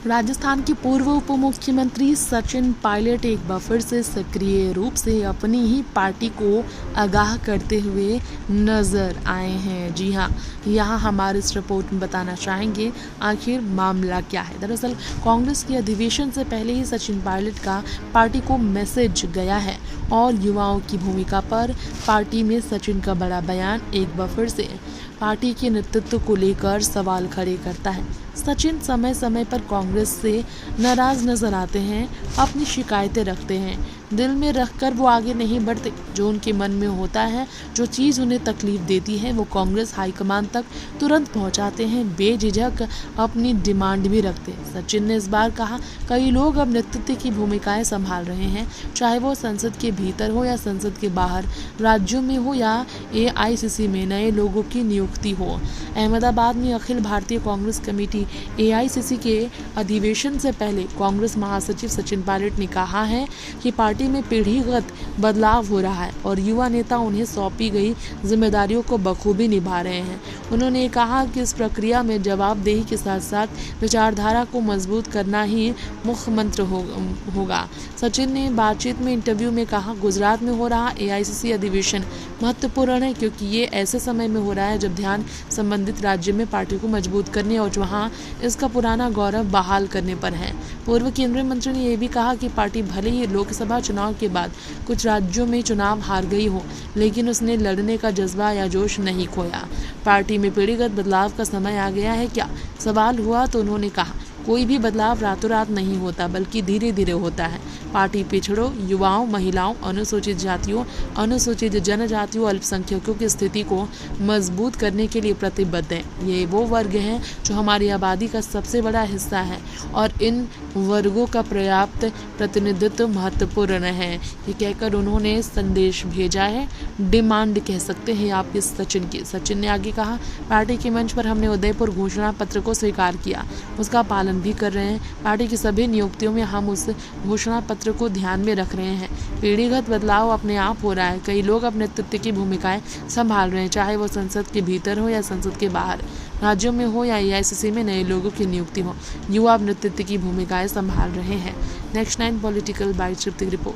राजस्थान के पूर्व उप मुख्यमंत्री सचिन पायलट एक बार फिर से सक्रिय रूप से अपनी ही पार्टी को आगाह करते हुए नजर आए हैं। जी हाँ, यहाँ हमारे इस रिपोर्ट में बताना चाहेंगे आखिर मामला क्या है। दरअसल कांग्रेस के अधिवेशन से पहले ही सचिन पायलट का पार्टी को मैसेज गया है और युवाओं की भूमिका पर पार्टी में सचिन का बड़ा बयान एक बार फिर से पार्टी के नेतृत्व को लेकर सवाल खड़े करता है। सचिन समय समय पर कांग्रेस से नाराज नजर आते हैं, अपनी शिकायतें रखते हैं, दिल में रखकर वो आगे नहीं बढ़ते। जो उनके मन में होता है, जो चीज़ उन्हें तकलीफ देती है, वो कांग्रेस हाईकमान तक तुरंत पहुंचाते हैं, बेझिझक अपनी डिमांड भी रखते हैं। सचिन ने इस बार कहा, कई लोग अब नेतृत्व की भूमिकाएं संभाल रहे हैं, चाहे वो संसद के भीतर हो या संसद के बाहर, राज्यों में हो या AICC में नए लोगों की नियुक्ति हो। अहमदाबाद में अखिल भारतीय कांग्रेस कमेटी AICC के अधिवेशन से पहले कांग्रेस महासचिव सचिन पायलट ने कहा है कि पार्टी में पीढ़ीगत बदलाव हो रहा है और युवा नेता उन्हें सौंपी गई जिम्मेदारियों को बखूबी निभा रहे हैं। उन्होंने कहा कि इस प्रक्रिया में जवाबदेही के साथ साथ विचारधारा को मजबूत करना ही मुख्य मंत्र होगा। सचिन ने बातचीत में इंटरव्यू में कहा, गुजरात में हो रहा AICC अधिवेशन महत्वपूर्ण है क्योंकि ये ऐसे समय में हो रहा है जब ध्यान संबंधित राज्य में पार्टी को मजबूत करने और वहाँ इसका पुराना गौरव बहाल करने पर है। पूर्व केंद्रीय मंत्री ने यह भी कहा कि पार्टी भले ही लोकसभा चुनाव के बाद कुछ राज्यों में चुनाव हार गई हो, लेकिन उसने लड़ने का जज्बा या जोश नहीं खोया। पार्टी में पीढ़ीगत बदलाव का समय आ गया है क्या? सवाल हुआ तो उन्होंने कहा, कोई भी बदलाव रातों रात नहीं होता बल्कि धीरे धीरे होता है। पार्टी पिछड़ों, युवाओं, महिलाओं, अनुसूचित जातियों, अनुसूचित जनजातियों, अल्पसंख्यकों की स्थिति को मजबूत करने के लिए प्रतिबद्ध है। ये वो वर्ग हैं जो हमारी आबादी का सबसे बड़ा हिस्सा है और इन वर्गों का पर्याप्त प्रतिनिधित्व महत्वपूर्ण है। ये कहकर उन्होंने संदेश भेजा है, डिमांड कह सकते हैं आप इस सचिन की। सचिन ने आगे कहा, पार्टी के मंच पर हमने उदयपुर घोषणा पत्र को स्वीकार किया, उसका पालन भी कर रहे हैं। पार्टी की सभी नियुक्तियों में हम उस घोषणा पत्र को ध्यान में रख रहे हैं। पीढ़ीगत बदलाव अपने आप हो रहा है। कई लोग अपने नेतृत्व की भूमिकाएं संभाल रहे हैं, चाहे वो संसद के भीतर हो या संसद के बाहर, राज्यों में हो या AICC में नए लोगों की नियुक्ति हो। युवा अब नेतृत्व की भूमिकाएं संभाल रहे हैं। Next 9 political bytes report.